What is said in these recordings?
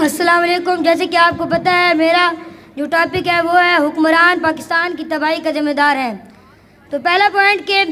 अस्सलाम वालेकुम। जैसे कि आपको पता है मेरा जो टॉपिक है वो है हुक्मरान पाकिस्तान की तबाही का ज़िम्मेदार है। तो पहला पॉइंट के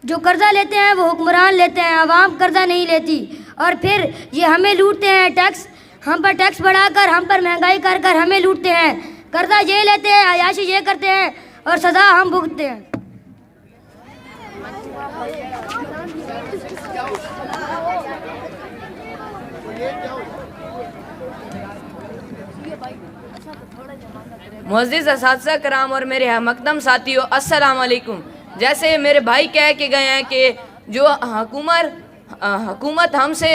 जो कर्ज़ा लेते हैं वो हुक्मरान लेते हैं, आवाम कर्ज़ा नहीं लेती और फिर ये हमें लूटते हैं। टैक्स हम पर टैक्स बढ़ाकर, हम पर महंगाई कर कर हमें लूटते हैं। कर्ज़ा ये लेते हैं, अयाशी ये करते हैं और सज़ा हम भुगतते हैं। मुअज़्ज़िज़ असातिज़ा कराम और मेरे हमकदम साथियों, अस्सलाम वालेकुम। जैसे मेरे भाई कह के गए हैं कि जो हुकूमत हमसे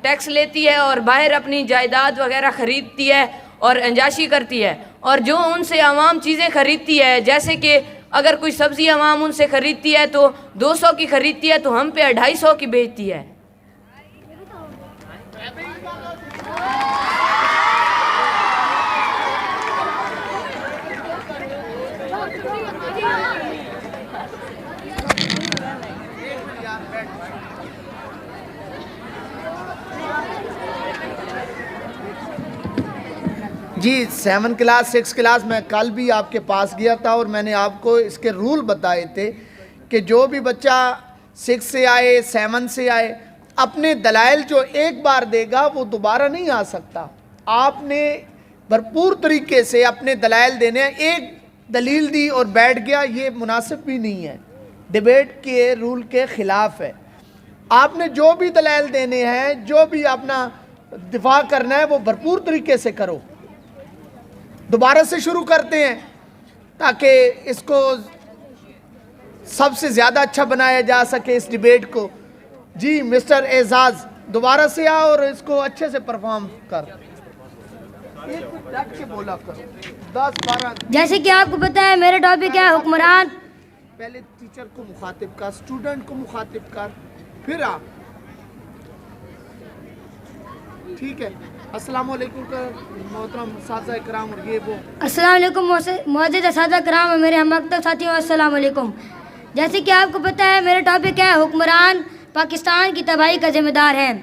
टैक्स लेती है और बाहर अपनी जायदाद वगैरह ख़रीदती है और अंजाशी करती है, और जो उनसे आवाम चीज़ें ख़रीदती है, जैसे कि अगर कोई सब्ज़ी आवाम उनसे ख़रीदती है तो 200 की ख़रीदती है तो हम पे 250 की बेचती है। जी 7 क्लास 6 क्लास में कल भी आपके पास गया था और मैंने आपको इसके रूल बताए थे कि जो भी बच्चा 6 से आए 7 से आए, अपने दलाइल जो एक बार देगा वो दोबारा नहीं आ सकता। आपने भरपूर तरीके से अपने दलाइल देने हैं। एक दलील दी और बैठ गया, ये मुनासिब भी नहीं है, डिबेट के रूल के ख़िलाफ़ है। आपने जो भी दलाइल देने हैं, जो भी अपना दिफा करना है वो भरपूर तरीके से करो। दोबारा से शुरू करते हैं ताकि इसको सबसे ज़्यादा अच्छा बनाया जा सके इस डिबेट को। जी मिस्टर एजाज दोबारा से आओ और इसको अच्छे से परफॉर्म कर। के बोला करो 10-12। जैसे कि आपको पता है मेरा टॉपिक है हुक्मरान। पहले टीचर को मुखातिब कर, स्टूडेंट को मुखातिब कर, फिर आप। ठीक है। अस्सलाम वालेकुम मोहतरम साथिया कराम और ये वो। अस्सलाम वालेकुम मुअज़्ज़िज़ साथिया कराम और मेरे हमदर्द साथियों, अस्सलाम वालेकुम। जैसे कि आपको पता है मेरा टॉपिक है हुक्मरान पाकिस्तान की तबाही का ज़िम्मेदार है।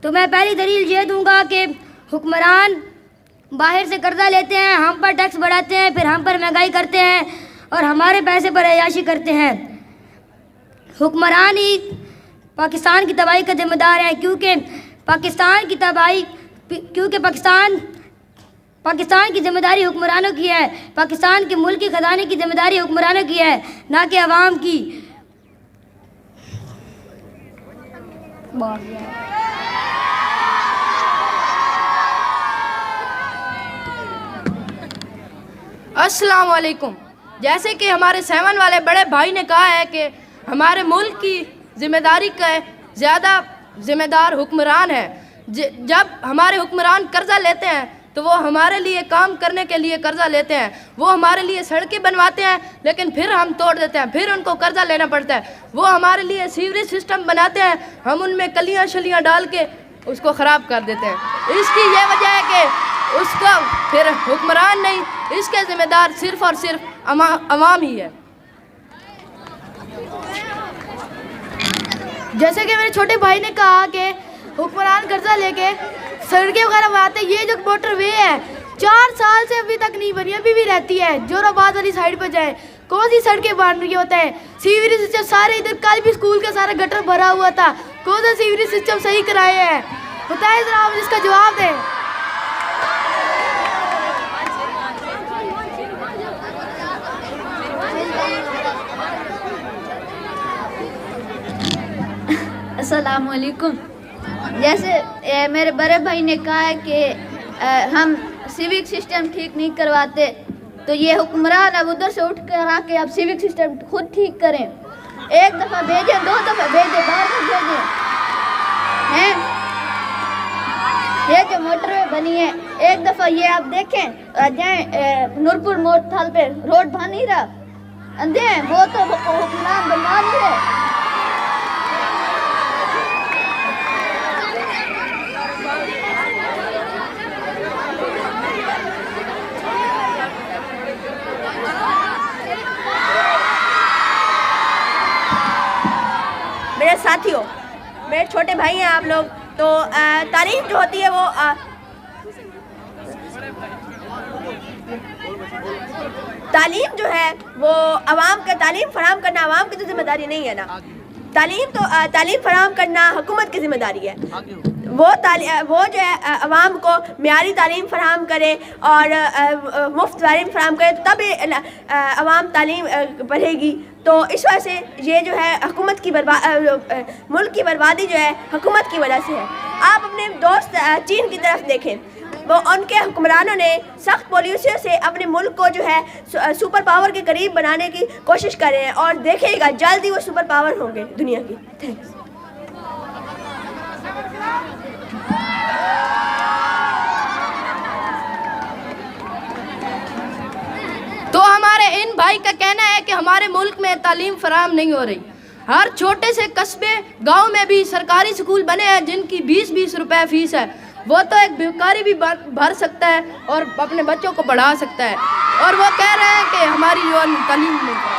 तो मैं पहली दलील ये दूंगा कि हुक्मरान बाहर से कर्जा लेते हैं, हम पर टैक्स बढ़ाते हैं, फिर हम पर महंगाई करते हैं और हमारे पैसे पर अय्याशी करते हैं। हुक्मरान ही पाकिस्तान की तबाही का ज़िम्मेदार है, क्योंकि पाकिस्तान की जिम्मेदारी हुक्मरानों की है। पाकिस्तान के मुल्क के ख़जाने की जिम्मेदारी हुक्मरानों की है, ना कि अवाम की। अस्सलाम वालेकुम। जैसे कि हमारे 7 वाले बड़े भाई ने कहा है कि हमारे मुल्क की जिम्मेदारी का ज़्यादा जिम्मेदार हुक्मरान है। जब हमारे हुक्मरान कर्जा लेते हैं तो वो हमारे लिए काम करने के लिए कर्जा लेते हैं, वो हमारे लिए सड़कें बनवाते हैं, लेकिन फिर हम तोड़ देते हैं, फिर उनको कर्जा लेना पड़ता है। वो हमारे लिए सीवरेज सिस्टम बनाते हैं, हम उनमें कलियां शलियां डाल के उसको ख़राब कर देते हैं। इसकी ये वजह है कि उसका फिर हुक्मरान नहीं, इसके ज़िम्मेदार सिर्फ़ और सिर्फ अवाम ही है। जैसे कि मेरे छोटे भाई ने कहा कि हुक्मरान कर्जा लेके सड़कें वगैरह बनाते हैं। ये जो मोटरवे है 4 साल से अभी तक नहीं बनी, अभी भी रहती है। जोराबाद वाली साइड पर जाए, कौन सी सड़कें बन रही होता है। सीवरेज सिस्टम सारे, इधर कल भी स्कूल का सारा गटर भरा हुआ था, कौन सा सीवरेज सिस्टम सही कराए हैं, बताए जरा, आप इसका जवाब दें। अस्सलाम वालेकुम। जैसे मेरे बड़े भाई ने कहा है कि हम सिविक सिस्टम ठीक नहीं करवाते, तो ये हुक्मरान अब उधर से उठ कर आके अब सिविक सिस्टम खुद ठीक करें। एक दफ़ा भेजें, 2 दफ़ा भेजें, बार बार भेजें हैं। ये जो मोटरवे बनी है, एक दफ़ा ये आप देखें जाए नूरपुर मोड़ थाल पे रोड बन नहीं रहा, अंधे हैं वो तो हुक्मरान बनवा नहीं रहे। मेरे साथियों, मेरे छोटे भाई हैं आप लोग, तो तारीफ जो होती है वो तालीम जो है वो आवाम का, तालीम फराहम करना आवाम की तो जिम्मेदारी नहीं है ना। तालीम फराहम करना हुकूमत की जिम्मेदारी है। वो जो है आवाम को मियारी तालीम फराहम करे और मुफ्त तालीम फराहम करे, तभी आवाम तालीम पढ़ेगी। तो इस वजह से ये जो है हुकूमत की मुल्क की बर्बादी जो है हुकूमत की वजह से है। आप अपने दोस्त चीन की तरफ देखें, वो उनके हुक्मरानों ने सख्त पॉलिसियों से अपने मुल्क को जो है सुपर पावर के करीब बनाने की कोशिश कर रहे हैं, और देखिएगा जल्द ही वो सुपर पावर होंगे दुनिया की। थैंक्स। तो हमारे इन भाई का कहना है कि हमारे मुल्क में तालीम फराहम नहीं हो रही। हर छोटे से कस्बे गांव में भी सरकारी स्कूल बने हैं जिनकी 20-20 रुपए फीस है। वो तो एक भिखारी भी भर सकता है और अपने बच्चों को पढ़ा सकता है, और वो कह रहे हैं कि हमारी जो तालीम नहीं।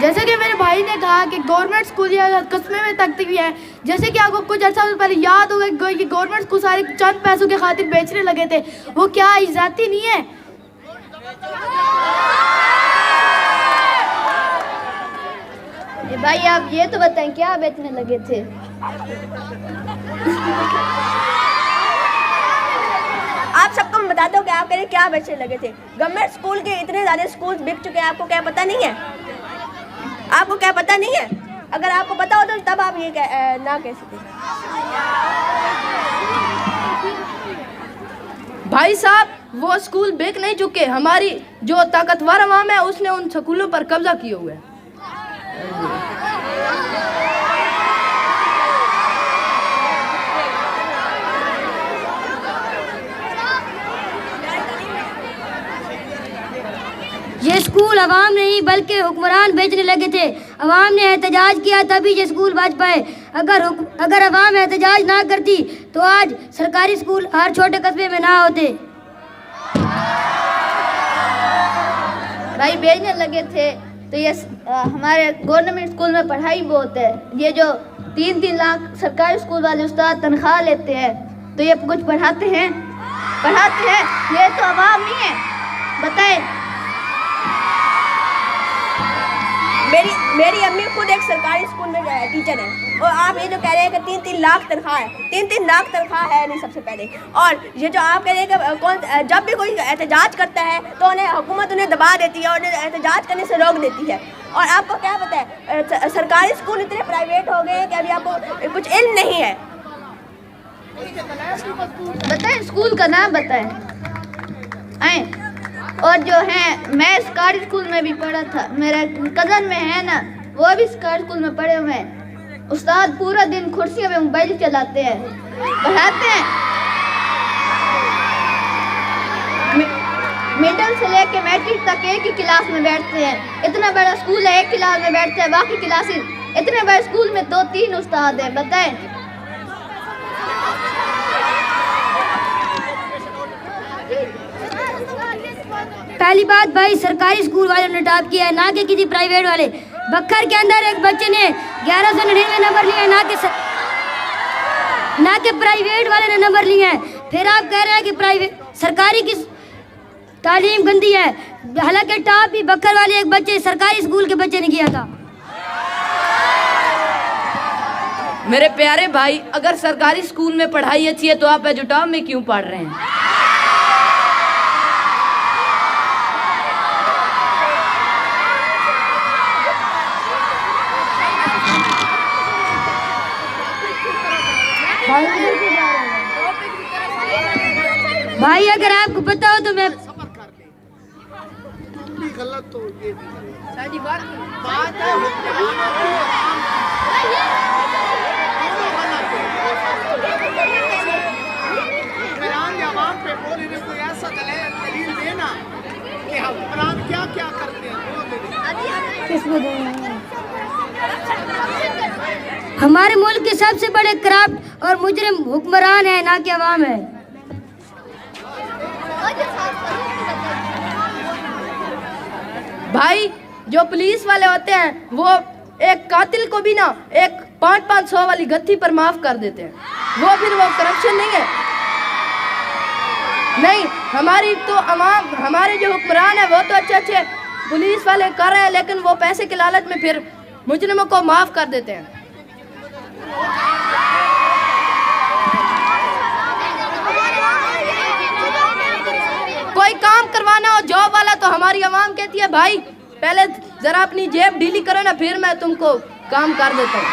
जैसे कि मेरे भाई ने कहा कि गवर्नमेंट स्कूल या कस्बे में तक भी है, जैसे कि आपको कुछ अर्सा पहले याद होगा कि गवर्नमेंट स्कूल सारे चंद पैसों के खातिर बेचने लगे थे। वो क्या इज्जती नहीं है? भाई आप ये तो बताएं क्या बेचने लगे थे? आप सबको मैं बताता हूँ कि आप कह रहे क्या बेचने लगे थे। गवर्नमेंट स्कूल के इतने ज़्यादा स्कूल बिक चुके हैं, आपको क्या पता नहीं है? आपको क्या पता नहीं है? अगर आपको पता होता तो तब आप ये ना कह सकते। भाई साहब, वो स्कूल बिक नहीं चुके। हमारी जो ताकतवर अवाम है उसने उन स्कूलों पर कब्जा किए हुए है। ये स्कूल अवाम नहीं बल्कि हुक्मरान बेचने लगे थे। अवाम ने एहतजाज किया तभी ये स्कूल बच पाए। अगर अवाम एहतजाज ना करती तो आज सरकारी स्कूल हर छोटे कस्बे में ना होते। भाई बेचने लगे थे तो ये हमारे गवर्नमेंट स्कूल में पढ़ाई बहुत है। ये जो 3-3 लाख सरकारी स्कूल वाले उस्ताद तनख्वाह लेते हैं, तो ये कुछ पढ़ाते हैं? ये तो अवाम नहीं है। बताएं। मेरी अम्मी खुद एक सरकारी स्कूल में टीचर है, और आप ये जो कह रहे हैं कि 3-3 लाख तनख्वाह है, 3-3 लाख तनख्वाह है नहीं सबसे पहले। और ये जो आप कह रहे हैं कि जब भी कोई एहतजाज करता है तो उन्हें हुकूमत उन्हें दबा देती है और उन्हें एहतजाज करने से रोक देती है। और आपको क्या पता है, सरकारी स्कूल इतने प्राइवेट हो गए कि अभी आपको कुछ इल्म नहीं है। बताएं, स्कूल का नाम बताएं। आए। और जो है मैं सरकारी स्कूल में भी पढ़ा था, मेरा कज़न में है ना, वो भी सरकारी स्कूल में पढ़े हुए हैं। उस्ताद पूरा दिन कुर्सियों में मोबाइल चलाते हैं, पढ़ाते हैं। मिडिल से लेके मैट्रिक तक एक ही क्लास में बैठते हैं। इतना बड़ा स्कूल है, एक क्लास में बैठते हैं, बाकी क्लासेस इतने बड़े स्कूल में 2-3 उस्ताद हैं। बताएं। पहली बात भाई, सरकारी स्कूल वालों ने टॉप किया है, ना कि किसी प्राइवेट वाले। बखर के अंदर एक बच्चे ने 1199 नंबर लिए, ना कि प्राइवेट वाले ने नंबर लिए हैं। फिर आप कह रहे हैं कि सरकारी की तालीम गंदी है, हालांकि टॉप भी बखर वाले एक बच्चे सरकारी स्कूल के बच्चे ने किया था। मेरे प्यारे भाई, अगर सरकारी स्कूल में पढ़ाई अच्छी है तो आप एजुटॉप में क्यों पढ़ रहे हैं? भाई अगर आपको पता हो तो मैं गलत तो ये पे बोल इन्हें कोई ऐसा दलील देना कि हुक्मरान क्या क्या करते हैं। हमारे मुल्क के सबसे बड़े करप्ट और मुजरिम हुक्मरान है, ना कि अवाम है। भाई जो पुलिस वाले होते हैं वो एक कातिल को भी ना एक 500 वाली गत्थी पर माफ़ कर देते हैं। वो फिर वो करप्शन नहीं है? नहीं, हमारी तो अवाम, हमारे जो हुक्मरान है वो तो अच्छे अच्छे पुलिस वाले कर रहे हैं, लेकिन वो पैसे के लालच में फिर मुजरिमों को माफ़ कर देते हैं। कोई काम करवाना हो जॉब वाला तो हमारी आवाम कहती है भाई पहले जरा अपनी जेब ढीली करो ना, फिर मैं तुमको काम कर देता हूँ।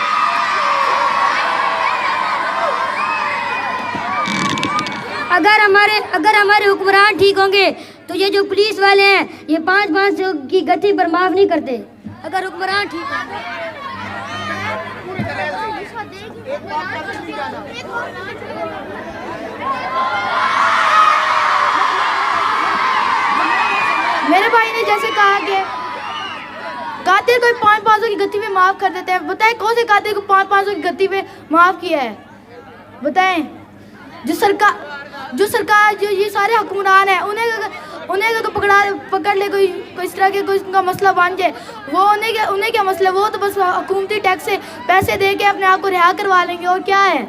अगर हमारे हुक्मरान ठीक होंगे तो ये जो पुलिस वाले हैं ये 500 की गत्थी पर माफ़ नहीं करते। अगर हुक्मरान ठीक होंगे। मेरे भाई ने जैसे कहा कि कातिल को 500 की गत्थी पे माफ़ कर देते हैं। बताएं कौन से कातिल को 500 की गत्थी पे माफ़ किया है? बताएं। जो सरकार जो ये सारे हुक्मरान हैं उन्हें अगर पकड़ ले कोई इस तरह के कोई उनका मसला बन जाए, वो उन्हें क्या मसला, वो तो बस हुकूमती टैक्स से पैसे दे के अपने आप को रिहा करवा लेंगे और क्या है।